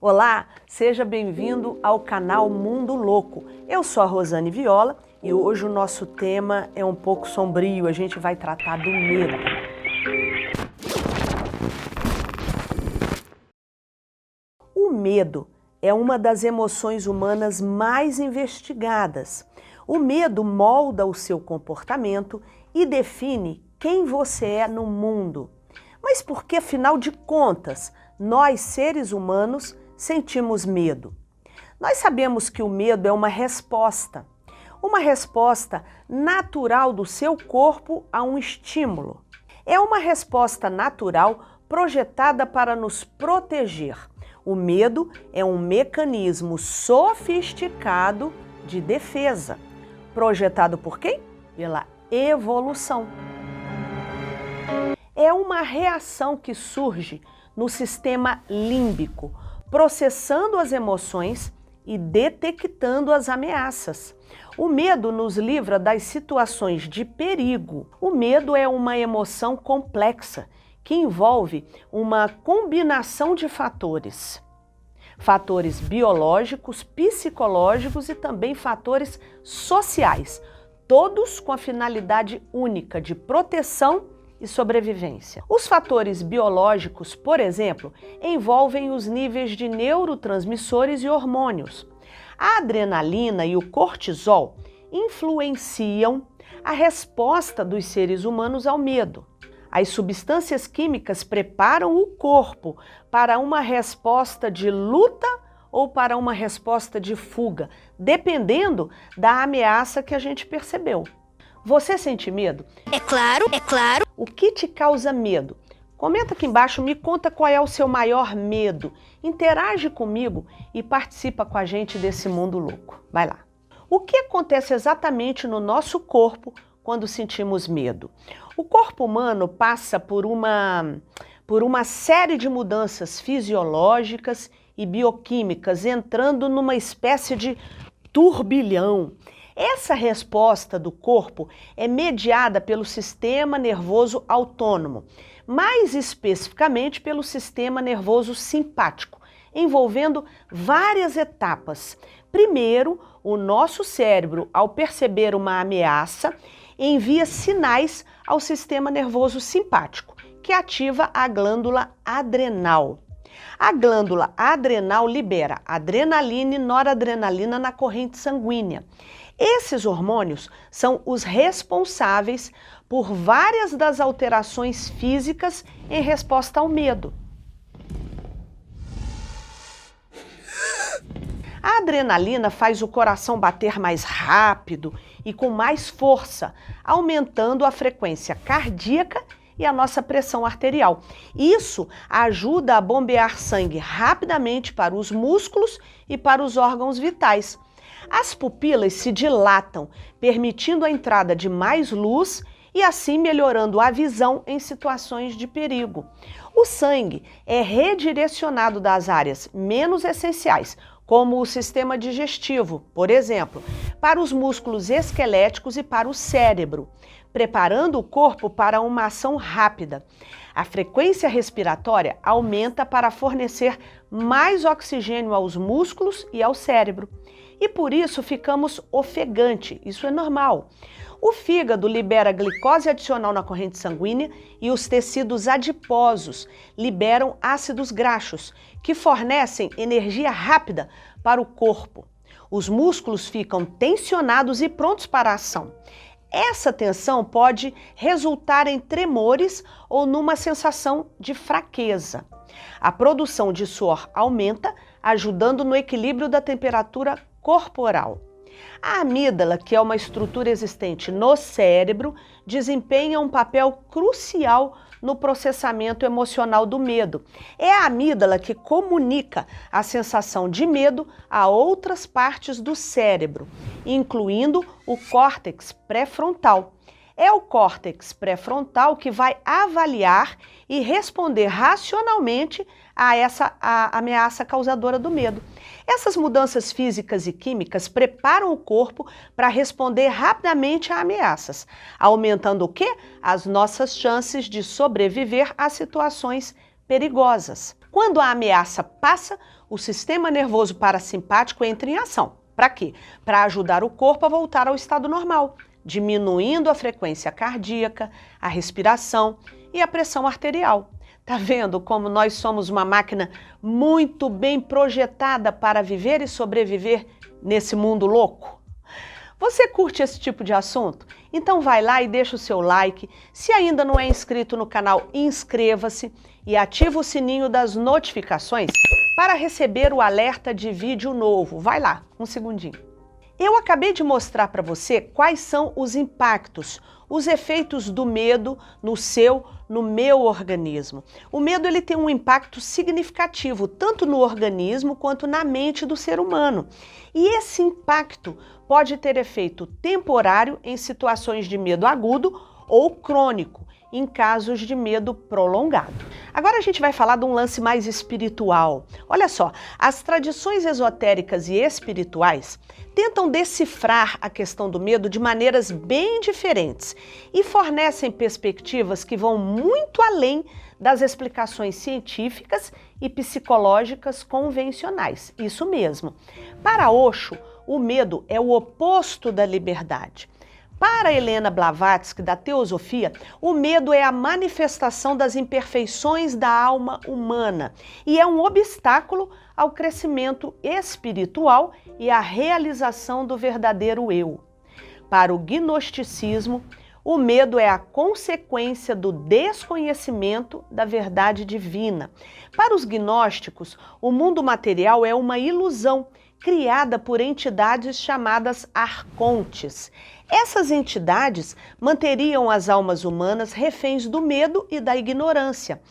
Olá, seja bem-vindo ao canal Mundo Louco. Eu sou a Rosane Viola e hoje o nosso tema é um pouco sombrio, a gente vai tratar do medo. O medo é uma das emoções humanas mais investigadas. O medo molda o seu comportamento e define quem você é no mundo. Mas por que, afinal de contas, nós, seres humanos, sentimos medo? Nós sabemos que o medo é uma resposta natural do seu corpo a um estímulo. É uma resposta natural projetada para nos proteger. O medo é um mecanismo sofisticado de defesa, projetado por quem? Pela evolução. É uma reação que surge no sistema límbico, processando as emoções e detectando as ameaças. O medo nos livra das situações de perigo. O medo é uma emoção complexa que envolve uma combinação de fatores. Fatores biológicos, psicológicos e também fatores sociais, todos com a finalidade única de proteção e sobrevivência. Os fatores biológicos, por exemplo, envolvem os níveis de neurotransmissores e hormônios. A adrenalina e o cortisol influenciam a resposta dos seres humanos ao medo. As substâncias químicas preparam o corpo para uma resposta de luta ou para uma resposta de fuga, dependendo da ameaça que a gente percebeu. Você sente medo? É claro. O que te causa medo? Comenta aqui embaixo, me conta qual é o seu maior medo. Interage comigo e participa com a gente desse mundo louco. Vai lá. O que acontece exatamente no nosso corpo quando sentimos medo? O corpo humano passa por uma série de mudanças fisiológicas e bioquímicas, entrando numa espécie de turbilhão. Essa resposta do corpo é mediada pelo sistema nervoso autônomo, mais especificamente pelo sistema nervoso simpático, envolvendo várias etapas. Primeiro, o nosso cérebro, ao perceber uma ameaça, envia sinais ao sistema nervoso simpático, que ativa a glândula adrenal. A glândula adrenal libera adrenalina e noradrenalina na corrente sanguínea. Esses hormônios são os responsáveis por várias das alterações físicas em resposta ao medo. A adrenalina faz o coração bater mais rápido e com mais força, aumentando a frequência cardíaca e a nossa pressão arterial. Isso ajuda a bombear sangue rapidamente para os músculos e para os órgãos vitais. As pupilas se dilatam, permitindo a entrada de mais luz e assim melhorando a visão em situações de perigo. O sangue é redirecionado das áreas menos essenciais, como o sistema digestivo, por exemplo, para os músculos esqueléticos e para o cérebro, preparando o corpo para uma ação rápida. A frequência respiratória aumenta para fornecer mais oxigênio aos músculos e ao cérebro. E por isso ficamos ofegante, isso é normal. O fígado libera glicose adicional na corrente sanguínea e os tecidos adiposos liberam ácidos graxos, que fornecem energia rápida para o corpo. Os músculos ficam tensionados e prontos para a ação. Essa tensão pode resultar em tremores ou numa sensação de fraqueza. A produção de suor aumenta, ajudando no equilíbrio da temperatura corporal. A amígdala, que é uma estrutura existente no cérebro, desempenha um papel crucial no processamento emocional do medo. É a amígdala que comunica a sensação de medo a outras partes do cérebro, incluindo o córtex pré-frontal. É o córtex pré-frontal que vai avaliar e responder racionalmente a essa ameaça causadora do medo. Essas mudanças físicas e químicas preparam o corpo para responder rapidamente a ameaças, aumentando o quê? As nossas chances de sobreviver a situações perigosas. Quando a ameaça passa, o sistema nervoso parasimpático entra em ação. Para quê? Para ajudar o corpo a voltar ao estado normal, diminuindo a frequência cardíaca, a respiração e a pressão arterial. Tá vendo como nós somos uma máquina muito bem projetada para viver e sobreviver nesse mundo louco? Você curte esse tipo de assunto? Então vai lá e deixa o seu like. Se ainda não é inscrito no canal, inscreva-se e ativa o sininho das notificações para receber o alerta de vídeo novo. Vai lá, um segundinho. Eu acabei de mostrar para você quais são os impactos, os efeitos do medo no meu organismo. O medo ele tem um impacto significativo, tanto no organismo quanto na mente do ser humano. E esse impacto pode ter efeito temporário em situações de medo agudo ou crônico, em casos de medo prolongado. Agora a gente vai falar de um lance mais espiritual. Olha só, as tradições esotéricas e espirituais tentam decifrar a questão do medo de maneiras bem diferentes e fornecem perspectivas que vão muito além das explicações científicas e psicológicas convencionais. Isso mesmo. Para Osho, o medo é o oposto da liberdade. Para Helena Blavatsky, da Teosofia, o medo é a manifestação das imperfeições da alma humana e é um obstáculo ao crescimento espiritual e à realização do verdadeiro eu. Para o gnosticismo, o medo é a consequência do desconhecimento da verdade divina. Para os gnósticos, o mundo material é uma ilusão criada por entidades chamadas arcontes. Essas entidades manteriam as almas humanas reféns do medo e da ignorância.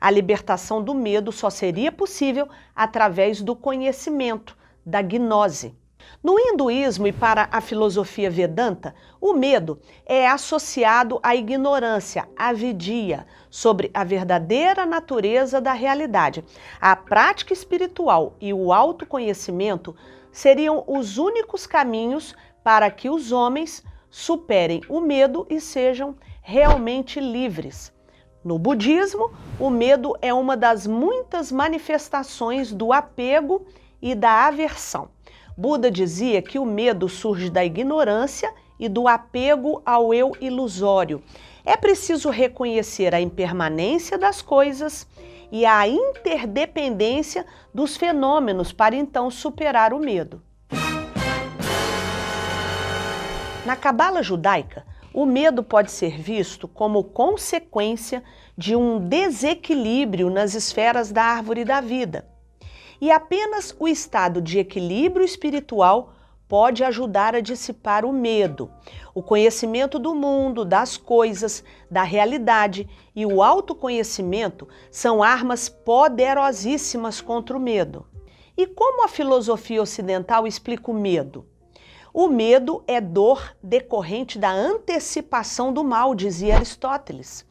A libertação do medo só seria possível através do conhecimento, da gnose. No hinduísmo e para a filosofia Vedanta, o medo é associado à ignorância, à vidia, sobre a verdadeira natureza da realidade. A prática espiritual e o autoconhecimento seriam os únicos caminhos para que os homens superem o medo e sejam realmente livres. No budismo, o medo é uma das muitas manifestações do apego e da aversão. Buda dizia que o medo surge da ignorância e do apego ao eu ilusório. É preciso reconhecer a impermanência das coisas e a interdependência dos fenômenos para então superar o medo. Na cabala judaica, o medo pode ser visto como consequência de um desequilíbrio nas esferas da árvore da vida. E apenas o estado de equilíbrio espiritual pode ajudar a dissipar o medo. O conhecimento do mundo, das coisas, da realidade e o autoconhecimento são armas poderosíssimas contra o medo. E como a filosofia ocidental explica o medo? O medo é dor decorrente da antecipação do mal, dizia Aristóteles.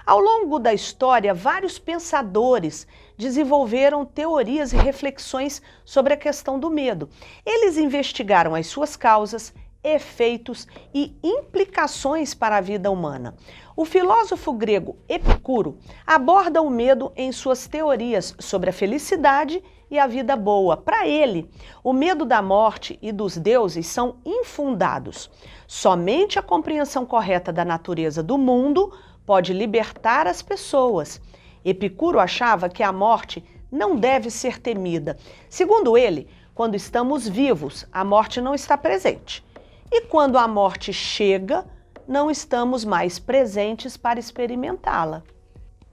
Ao longo da história, vários pensadores desenvolveram teorias e reflexões sobre a questão do medo. Eles investigaram as suas causas, efeitos e implicações para a vida humana. O filósofo grego Epicuro aborda o medo em suas teorias sobre a felicidade e a vida boa. Para ele, o medo da morte e dos deuses são infundados. Somente a compreensão correta da natureza do mundo pode libertar as pessoas. Epicuro achava que a morte não deve ser temida. Segundo ele, quando estamos vivos, a morte não está presente. E quando a morte chega, não estamos mais presentes para experimentá-la.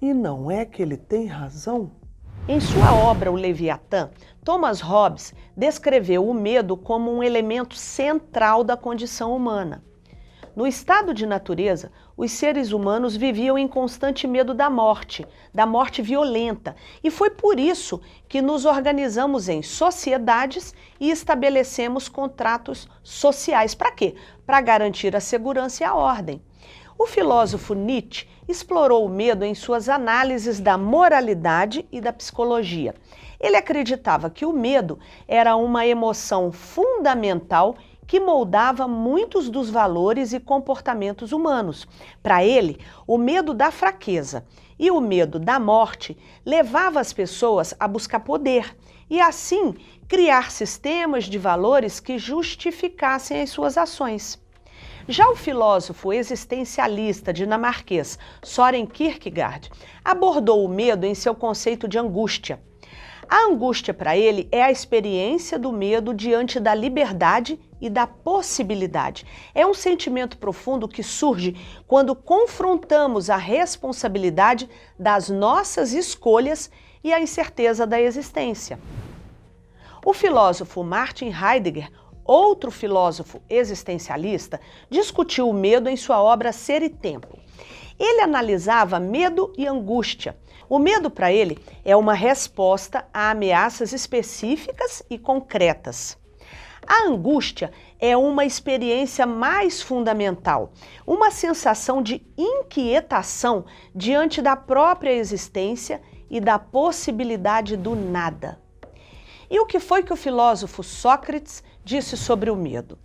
E não é que ele tem razão? Em sua obra O Leviatã, Thomas Hobbes descreveu o medo como um elemento central da condição humana. No estado de natureza, os seres humanos viviam em constante medo da morte violenta, e foi por isso que nos organizamos em sociedades e estabelecemos contratos sociais. Para quê? Para garantir a segurança e a ordem. O filósofo Nietzsche explorou o medo em suas análises da moralidade e da psicologia. Ele acreditava que o medo era uma emoção fundamental que moldava muitos dos valores e comportamentos humanos. Para ele, o medo da fraqueza E o medo da morte levava as pessoas a buscar poder e, assim, criar sistemas de valores que justificassem as suas ações. Já o filósofo existencialista dinamarquês Søren Kierkegaard abordou o medo em seu conceito de angústia. A angústia para ele é a experiência do medo diante da liberdade e da possibilidade. É um sentimento profundo que surge quando confrontamos a responsabilidade das nossas escolhas e a incerteza da existência. O filósofo Martin Heidegger, outro filósofo existencialista, discutiu o medo em sua obra Ser e Tempo. Ele analisava medo e angústia. O medo, para ele, é uma resposta a ameaças específicas e concretas. A angústia é uma experiência mais fundamental, uma sensação de inquietação diante da própria existência e da possibilidade do nada. E o que foi que o filósofo Sócrates disse sobre o medo?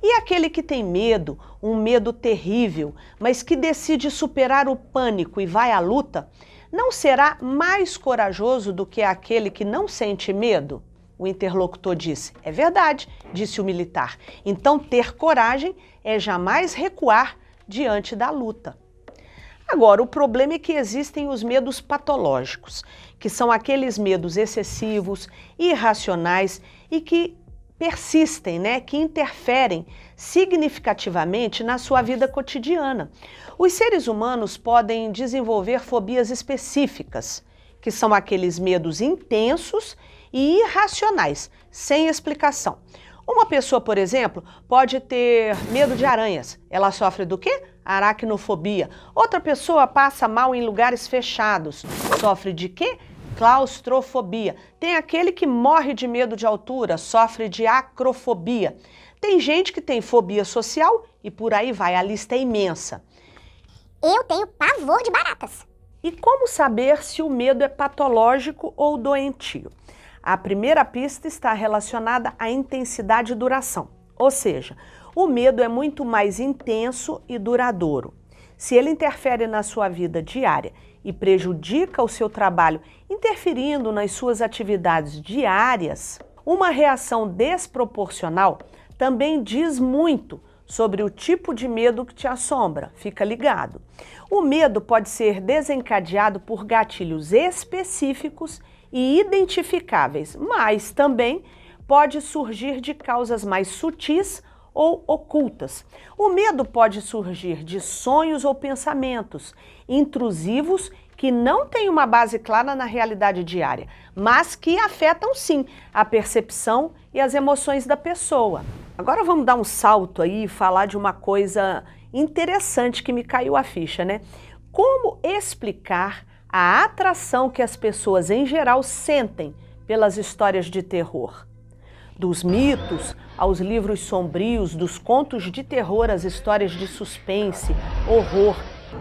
E aquele que tem medo, um medo terrível, mas que decide superar o pânico e vai à luta, não será mais corajoso do que aquele que não sente medo? O interlocutor disse. É verdade, disse o militar. Então ter coragem é jamais recuar diante da luta. Agora, o problema é que existem os medos patológicos, que são aqueles medos excessivos, irracionais e que persistem, que interferem significativamente na sua vida cotidiana. Os seres humanos podem desenvolver fobias específicas, que são aqueles medos intensos e irracionais, sem explicação. Uma pessoa, por exemplo, pode ter medo de aranhas. Ela sofre do quê? Aracnofobia. Outra pessoa passa mal em lugares fechados. Sofre de quê? Claustrofobia. Tem aquele que morre de medo de altura, sofre de acrofobia. Tem gente que tem fobia social e por aí vai, a lista é imensa. Eu tenho pavor de baratas. E como saber se o medo é patológico ou doentio? A primeira pista está relacionada à intensidade e duração, ou seja, o medo é muito mais intenso e duradouro. Se ele interfere na sua vida diária e prejudica o seu trabalho, interferindo nas suas atividades diárias, uma reação desproporcional também diz muito sobre o tipo de medo que te assombra. Fica ligado. O medo pode ser desencadeado por gatilhos específicos e identificáveis, mas também pode surgir de causas mais sutis ou ocultas. O medo pode surgir de sonhos ou pensamentos intrusivos que não têm uma base clara na realidade diária, mas que afetam sim a percepção e as emoções da pessoa. Agora vamos dar um salto aí e falar de uma coisa interessante que me caiu a ficha, Como explicar a atração que as pessoas em geral sentem pelas histórias de terror? Dos mitos aos livros sombrios, dos contos de terror às histórias de suspense, horror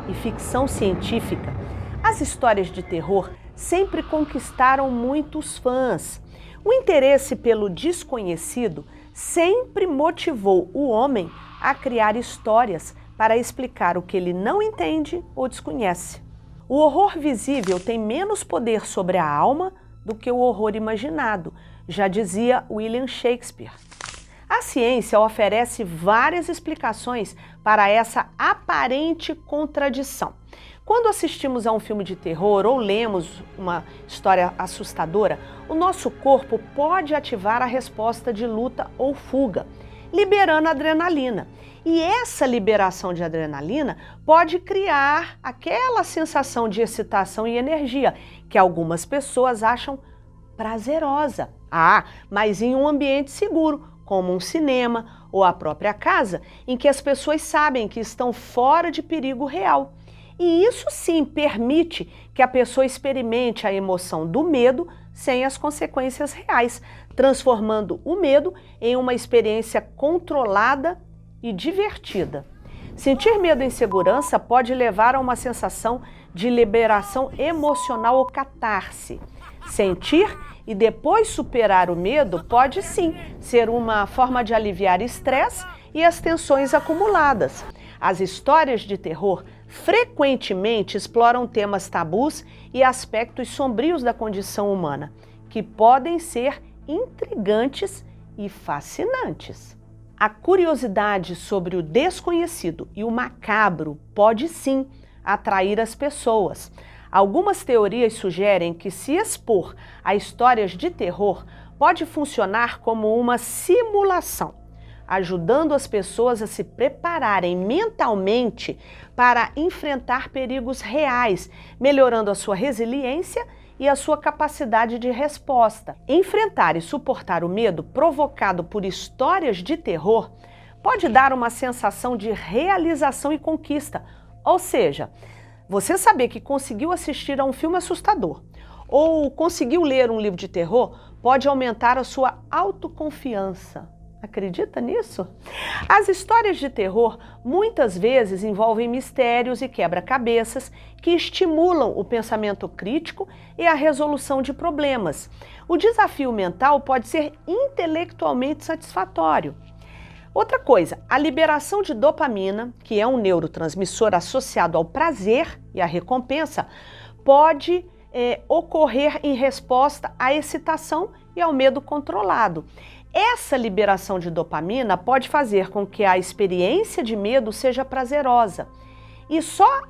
e ficção científica, as histórias de terror sempre conquistaram muitos fãs. O interesse pelo desconhecido sempre motivou o homem a criar histórias para explicar o que ele não entende ou desconhece. O horror visível tem menos poder sobre a alma do que o horror imaginado, já dizia William Shakespeare. A ciência oferece várias explicações para essa aparente contradição. Quando assistimos a um filme de terror ou lemos uma história assustadora, o nosso corpo pode ativar a resposta de luta ou fuga, liberando adrenalina. E essa liberação de adrenalina pode criar aquela sensação de excitação e energia que algumas pessoas acham prazerosa. Mas em um ambiente seguro, como um cinema ou a própria casa, em que as pessoas sabem que estão fora de perigo real. E isso sim permite que a pessoa experimente a emoção do medo sem as consequências reais, transformando o medo em uma experiência controlada e divertida. Sentir medo e insegurança pode levar a uma sensação de liberação emocional ou catarse. Sentir e depois superar o medo pode sim ser uma forma de aliviar estresse e as tensões acumuladas. As histórias de terror frequentemente exploram temas tabus e aspectos sombrios da condição humana, que podem ser intrigantes e fascinantes. A curiosidade sobre o desconhecido e o macabro pode sim atrair as pessoas. Algumas teorias sugerem que se expor a histórias de terror pode funcionar como uma simulação, ajudando as pessoas a se prepararem mentalmente para enfrentar perigos reais, melhorando a sua resiliência e a sua capacidade de resposta. Enfrentar e suportar o medo provocado por histórias de terror pode dar uma sensação de realização e conquista, ou seja, você saber que conseguiu assistir a um filme assustador ou conseguiu ler um livro de terror pode aumentar a sua autoconfiança. Acredita nisso? As histórias de terror muitas vezes envolvem mistérios e quebra-cabeças que estimulam o pensamento crítico e a resolução de problemas. O desafio mental pode ser intelectualmente satisfatório. Outra coisa, a liberação de dopamina, que é um neurotransmissor associado ao prazer e à recompensa, pode ocorrer em resposta à excitação e ao medo controlado. Essa liberação de dopamina pode fazer com que a experiência de medo seja prazerosa. E só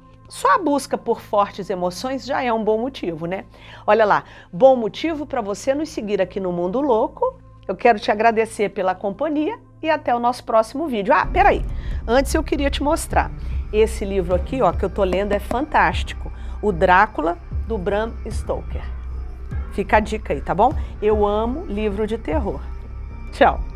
a busca por fortes emoções já é um bom motivo, né? Olha lá, bom motivo para você nos seguir aqui no Mundo Louco. Eu quero te agradecer pela companhia e até o nosso próximo vídeo. Ah, peraí, antes eu queria te mostrar. Esse livro aqui, ó, que eu tô lendo é fantástico. O Drácula, do Bram Stoker. Fica a dica aí, tá bom? Eu amo livro de terror. Tchau!